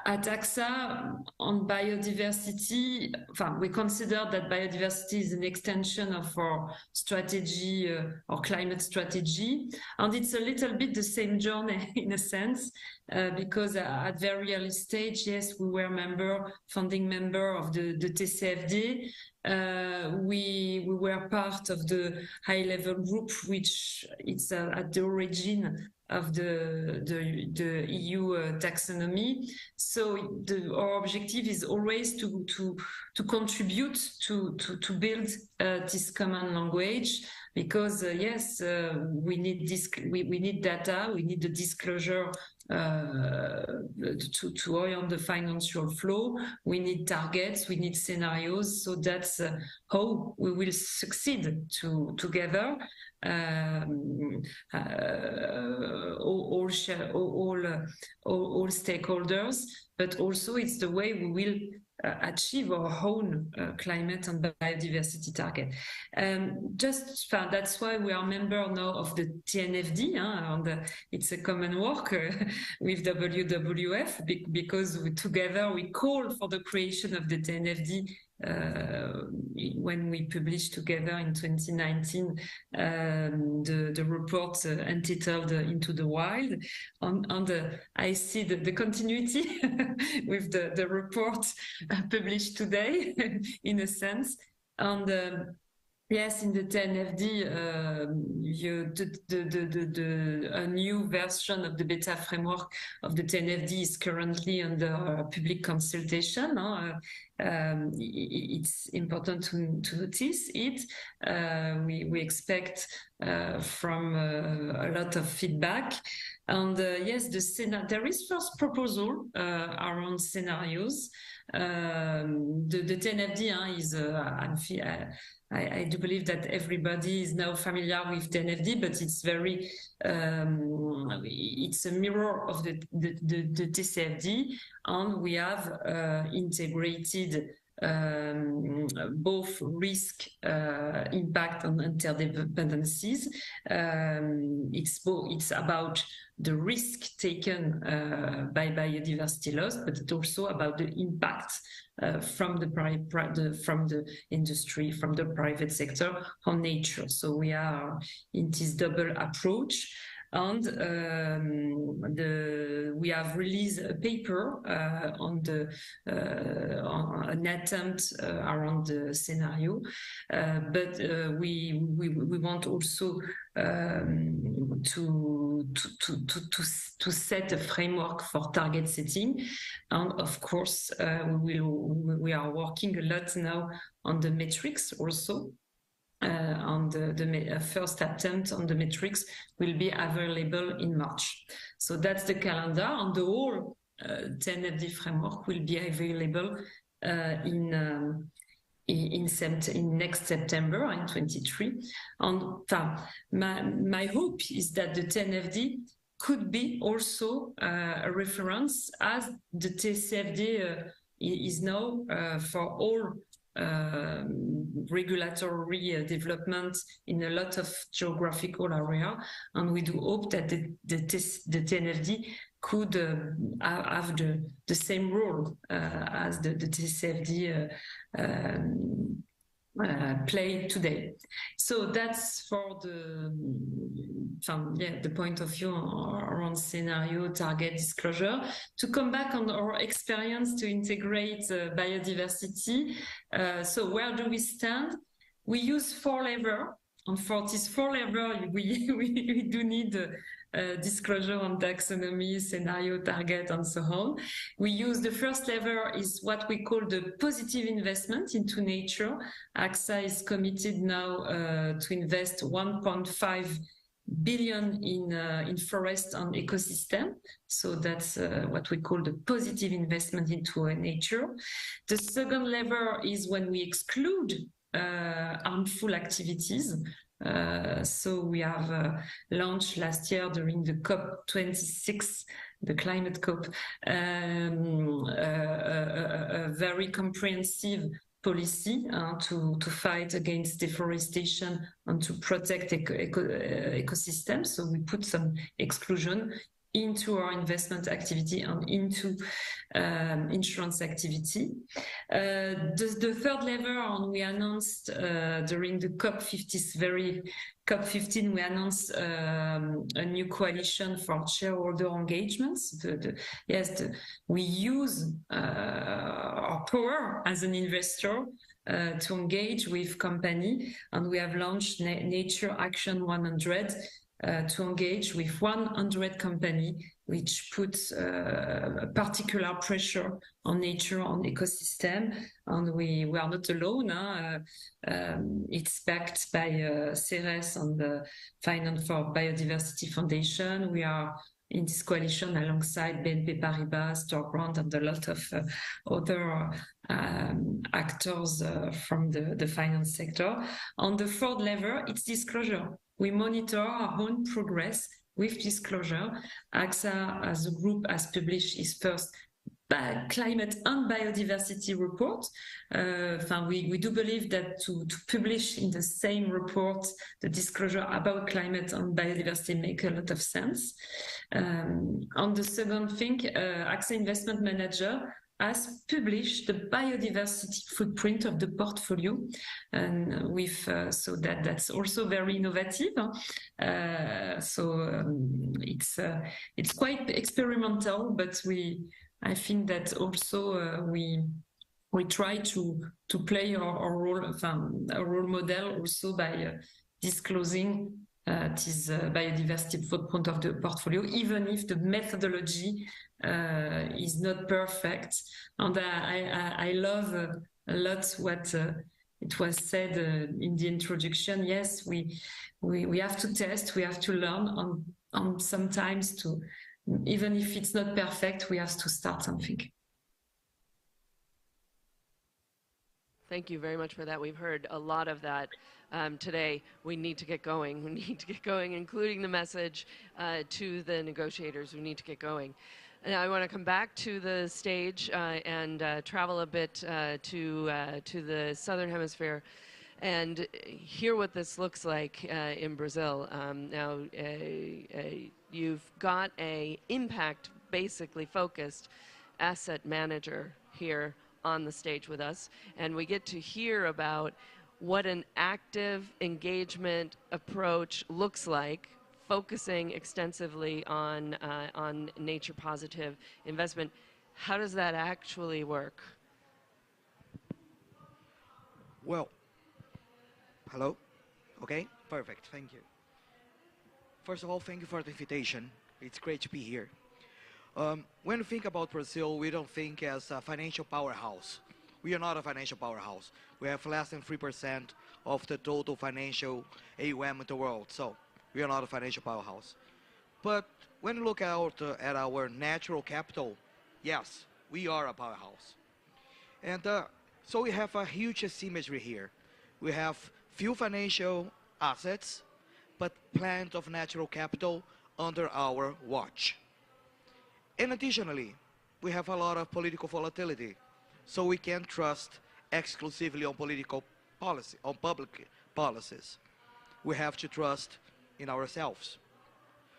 At AXA, on biodiversity, we consider that biodiversity is an extension of our strategy, our climate strategy. And it's a little bit the same journey in a sense, because at very early stage, yes, we were founding member of the TCFD. We were part of the high-level group, which is at the origin of the EU taxonomy. So our objective is always to contribute to build this common language, because yes, we need data, we need the disclosure to orient the financial flow. We need targets, we need scenarios. So that's how we will succeed together. All stakeholders, but also it's the way we will achieve our own climate and biodiversity target. That's why we are member now of the TNFD, and it's a common work with WWF, because together we call for the creation of the TNFD when we published together in 2019 the report entitled Into the Wild. I see the continuity with the report published today in a sense. And yes, in the TNFD, a new version of the beta framework of the TNFD is currently under public consultation. It's important to notice it. We expect from a lot of feedback. And yes, there is first proposal around scenarios. The TNFD is I do believe that everybody is now familiar with TNFD, but it's very it's a mirror of the TCFD, and we have integrated both risk, impact, and interdependencies. It's about the risk taken by biodiversity loss, but it's also about the impact from the industry, from the private sector on nature. So we are in this double approach. And we have released a paper on an attempt around the scenario, but we want also to set a framework for target setting. And of course, we are working a lot now on the metrics also. And the first attempt on the metrics will be available in March. So that's the calendar, and the whole TNFD framework will be available in next September in 23. And my hope is that the TNFD could be also a reference, as the TCFD is now for all regulatory development in a lot of geographical area, and we do hope that the TNFD could have the same role as the TCFD play today. So that's for the point of view around scenario, target, disclosure. To come back on our experience to integrate biodiversity, so where do we stand? We use 4 levels. And for this 4 levels, we do need disclosure on taxonomy, scenario, target, and so on. We use the first level is what we call the positive investment into nature. AXA is committed now to invest 1.5 billion in forest and ecosystem. So that's what we call the positive investment into nature. The second level is when we exclude harmful activities. So we have launched last year during the COP26, the climate COP, a very comprehensive policy to fight against deforestation and to protect ecosystems. So we put some exclusion into our investment activity and into insurance activity. The third level, and we announced during the COP15, we announced a new coalition for shareholder engagements. We use our power as an investor to engage with company, and we have launched Nature Action 100 to engage with 100 company, which puts particular pressure on nature, on ecosystem, and we are not alone. It's backed by CERES and the Finance for Biodiversity Foundation. We are in this coalition alongside BNP Paribas, Storebrand, and a lot of other actors from the finance sector. On the third level, it's disclosure. We monitor our own progress with disclosure. AXA as a group has published its first climate and biodiversity report. We do believe that to publish in the same report the disclosure about climate and biodiversity make a lot of sense. On the second thing, AXA Investment Manager has published the biodiversity footprint of the portfolio, and so that's also very innovative. It's quite experimental, but I think that also we try to play our role, a role model also by disclosing this biodiversity footprint of the portfolio, even if the methodology is not perfect. And I love a lot what it was said in the introduction. Yes, we have to test, we have to learn, and sometimes even if it's not perfect, we have to start something. Thank you very much for that. We've heard a lot of that today. We need to get going. We need to get going, including the message to the negotiators. We need to get going. And I want to come back to the stage and travel a bit to the Southern Hemisphere and hear what this looks like in Brazil. Now, you've got an impact, basically focused asset manager here on the stage with us, and we get to hear about what an active engagement approach looks like, focusing extensively on nature positive investment. How does that actually work? Well, hello? Okay, perfect, thank you. First of all, thank you for the invitation. It's great to be here. When we think about Brazil, we don't think as a financial powerhouse. We are not a financial powerhouse. We have less than 3% of the total financial AUM in the world, so we are not a financial powerhouse. But when you look out at our natural capital, yes, we are a powerhouse. And so we have a huge asymmetry here. We have few financial assets, but plenty of natural capital under our watch. And additionally, we have a lot of political volatility, so we can't trust exclusively on political policy, on public policies. We have to trust in ourselves.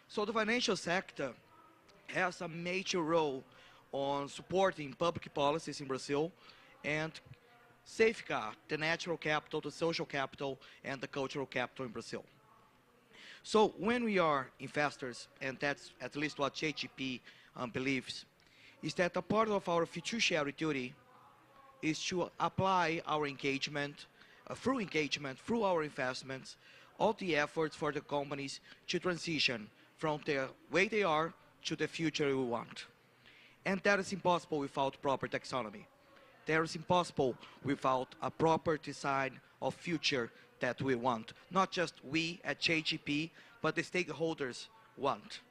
So the financial sector has a major role on supporting public policies in Brazil and safeguard the natural capital, the social capital, and the cultural capital in Brazil. So when we are investors, and that's at least what JGP believes, is that a part of our fiduciary duty is to apply our engagement, through our investments, all the efforts for the companies to transition from the way they are to the future we want. And that is impossible without proper taxonomy. That is impossible without a proper design of future that we want. Not just we at JGP, but the stakeholders want.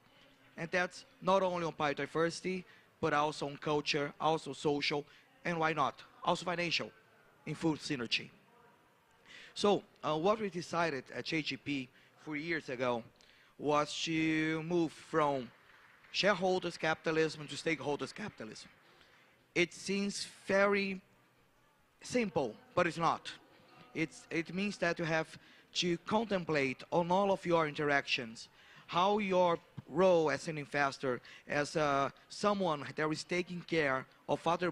And that's not only on biodiversity, but also on culture, also social, and why not, also financial, in full synergy. So what we decided at JGP 4 years ago was to move from shareholders capitalism to stakeholders capitalism. It seems very simple, but it's not. It means that you have to contemplate on all of your interactions how your role as an investor, as someone that is taking care of other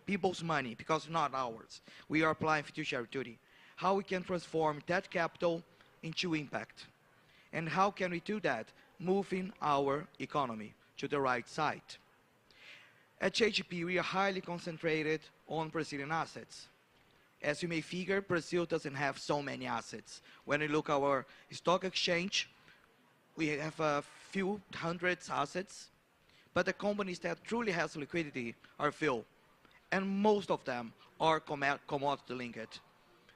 people's money, because it's not ours. We are applying fiduciary duty. How we can transform that capital into impact. And how can we do that? Moving our economy to the right side. At JGP, we are highly concentrated on Brazilian assets. As you may figure, Brazil doesn't have so many assets. When you look at our stock exchange, we have a few hundreds assets, but the companies that truly has liquidity are few, and most of them are commodity linked.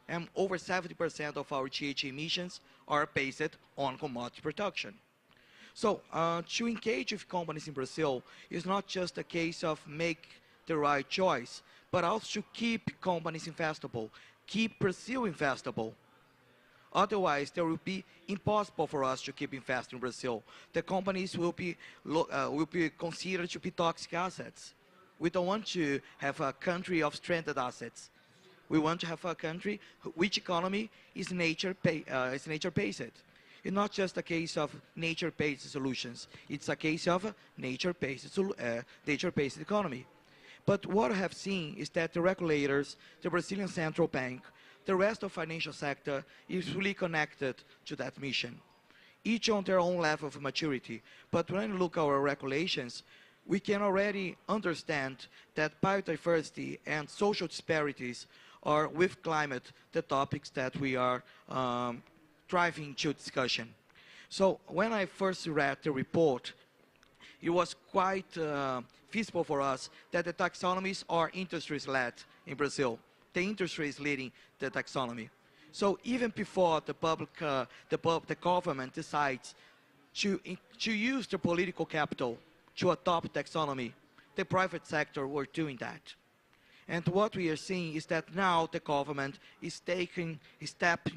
And over 70% of our GHG emissions are based on commodity production. So to engage with companies in Brazil is not just a case of make the right choice, but also to keep companies investable, keep Brazil investable. Otherwise, there will be impossible for us to keep investing in Brazil. The companies will be considered to be toxic assets. We don't want to have a country of stranded assets. We want to have a country which economy is nature-based. It's not just a case of nature-based solutions. It's a case of a nature-based economy. But what I have seen is that the regulators, the Brazilian Central Bank, the rest of financial sector is really connected to that mission, each on their own level of maturity. But when you look at our regulations, we can already understand that biodiversity and social disparities are, with climate, the topics that we are driving to discussion. So when I first read the report, it was quite feasible for us that the taxonomies are industries-led in Brazil. The industry is leading the taxonomy. So even before the government decides to use the political capital to adopt taxonomy, the private sector were doing that. And what we are seeing is that now the government is taking a step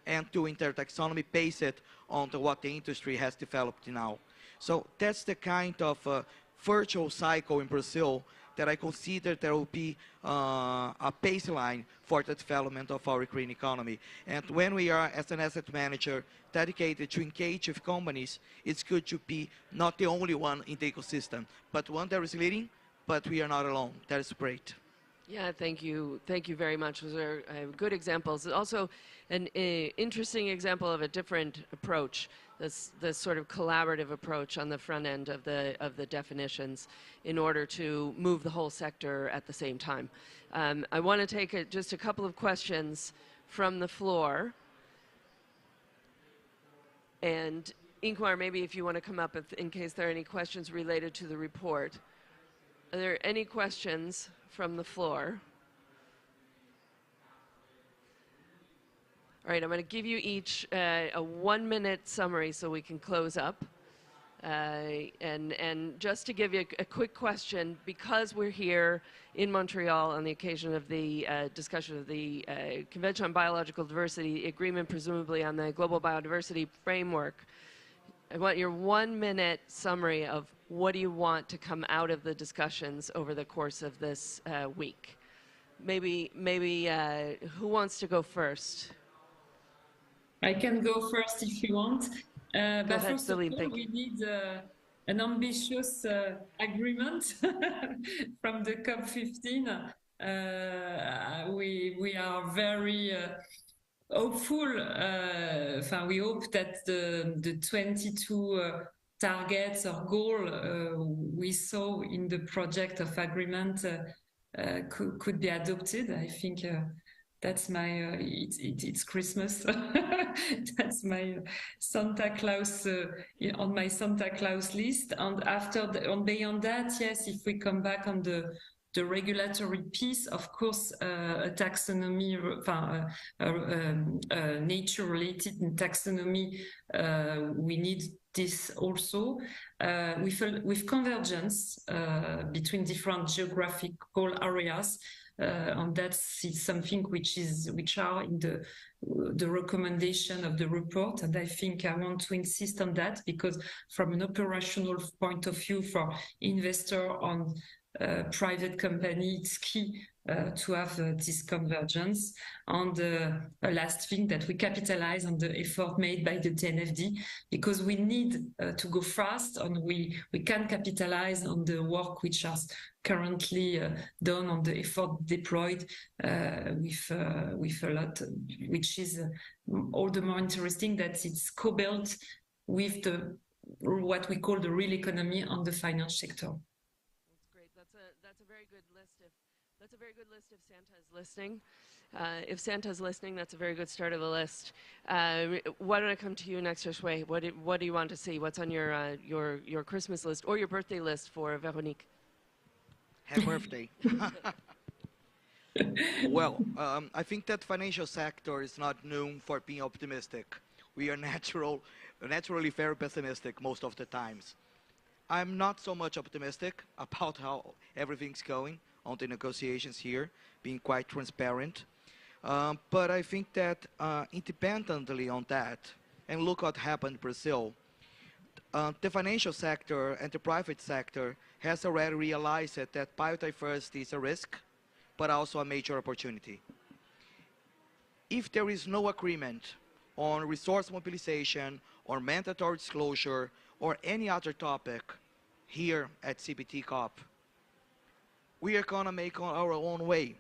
and doing their taxonomy based on what the industry has developed now. So that's the kind of virtual cycle in Brazil that I consider there will be a baseline for the development of our green economy. And when we are, as an asset manager, dedicated to engage with companies, it's good to be not the only one in the ecosystem, but one that is leading, but we are not alone. That is great. Yeah, thank you. Thank you very much. Those are good examples. Also, an interesting example of a different approach, this sort of collaborative approach on the front end of the definitions in order to move the whole sector at the same time. I want to take just a couple of questions from the floor. And Ingmar, maybe if you want to come up in case there are any questions related to the report. Are there any questions from the floor? All right, I'm going to give you each a 1-minute summary so we can close up. And just to give you a quick question, because we're here in Montreal on the occasion of the discussion of the Convention on Biological Diversity agreement, presumably on the Global Biodiversity Framework, I want your 1-minute summary of what do you want to come out of the discussions over the course of this week. Maybe who wants to go first? I can go first if you want. But first of all, we need an ambitious agreement from the COP15. We are very hopeful. We hope that the 22 targets or goal we saw in the project of agreement could be adopted. I think that's my it's Christmas. That's my Santa Claus on my Santa Claus list. And beyond that, yes, if we come back on the regulatory piece, of course, a taxonomy, nature-related taxonomy, we need this also with convergence between different geographical areas. And that's something which are in the recommendation of the report, and I think I want to insist on that because from an operational point of view for investor on private company, it's key to have this convergence. And a last thing, that we capitalize on the effort made by the TNFD, because we need to go fast, and we can capitalize on the work which is currently done, on the effort deployed with a lot, which is all the more interesting that it's co-built with what we call the real economy on the finance sector. That's a very good list if Santa is listening. If Santa is listening, that's a very good start of the list. Why don't I come to you next, Josué? What do you want to see? What's on your Christmas list or your birthday list for Veronique? Happy birthday. Well, I think that financial sector is not known for being optimistic. We are naturally very pessimistic most of the times. I'm not so much optimistic about how everything's going on the negotiations here, being quite transparent. But I think that independently on that, and look what happened in Brazil, The financial sector and the private sector has already realized that biodiversity is a risk, but also a major opportunity. If there is no agreement on resource mobilization or mandatory disclosure or any other topic here at CBT COP, we are going to make on our own way.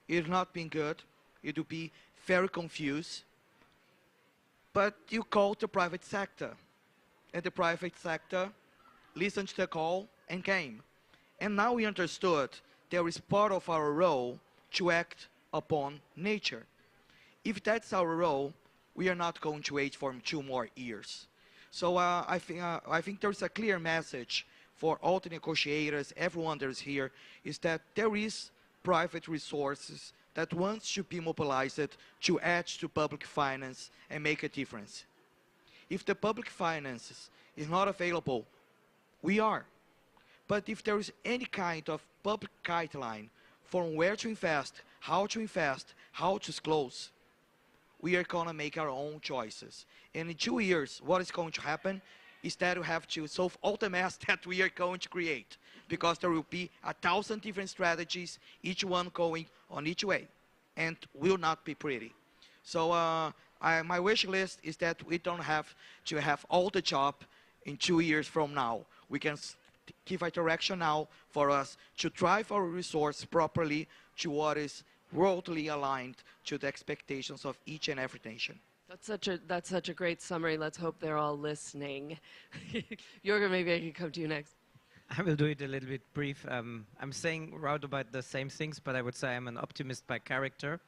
It will not be good. It will be very confused. But you call the private sector, and the private sector listened to the call and came. And now we understood there is part of our role to act upon nature. If that's our role, we are not going to wait for 2 more years. So I think there's a clear message for all the negotiators, everyone that is here, is that there is private resources that once should be mobilized to add to public finance and make a difference. If the public finances is not available, we are. But if there is any kind of public guideline from where to invest, how to disclose, we are going to make our own choices. And in 2 years, what is going to happen is that we have to solve all the mess that we are going to create, because there will be 1,000 different strategies, each one going on each way, and will not be pretty. So my wish list is that we don't have to have all the job in 2 years from now. We can give a direction now for us to drive our resource properly to what is worldly aligned to the expectations of each and every nation. That's such a great summary. Let's hope they're all listening. Jürgen, maybe I can come to you next. I will do it a little bit brief. I'm saying round about the same things, but I would say I'm an optimist by character.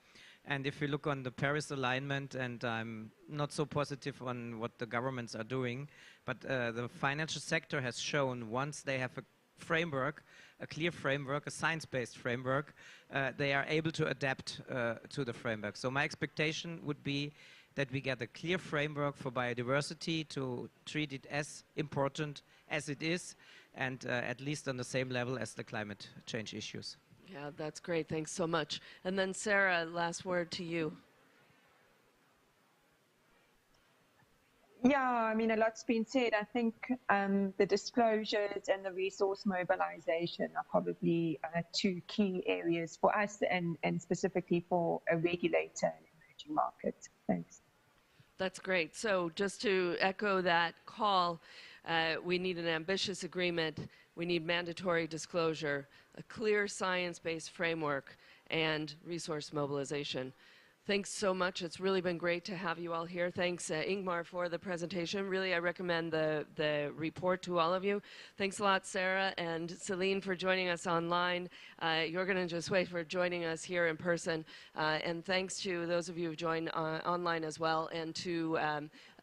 And if you look on the Paris alignment, and I'm not so positive on what the governments are doing, but the financial sector has shown once they have a framework, a clear framework, a science-based framework, they are able to adapt to the framework. So my expectation would be that we get a clear framework for biodiversity to treat it as important as it is, and at least on the same level as the climate change issues. Yeah, that's great. Thanks so much. And then Sarah, last word to you. Yeah, I mean, a lot's been said. I think the disclosures and the resource mobilization are probably 2 key areas for us and specifically for a regulator in emerging markets. Thanks. That's great. So just to echo that call, we need an ambitious agreement. We need mandatory disclosure, a clear science-based framework, and resource mobilization. Thanks so much. It's really been great to have you all here. Thanks, Ingmar, for the presentation. Really, I recommend the report to all of you. Thanks a lot, Sarah and Celine, for joining us online. Jürgen and Josue for joining us here in person. And thanks to those of you who joined online as well, and to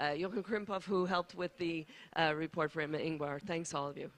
Jochen Krimphoff, who helped with the report for Ingmar. Thanks, all of you.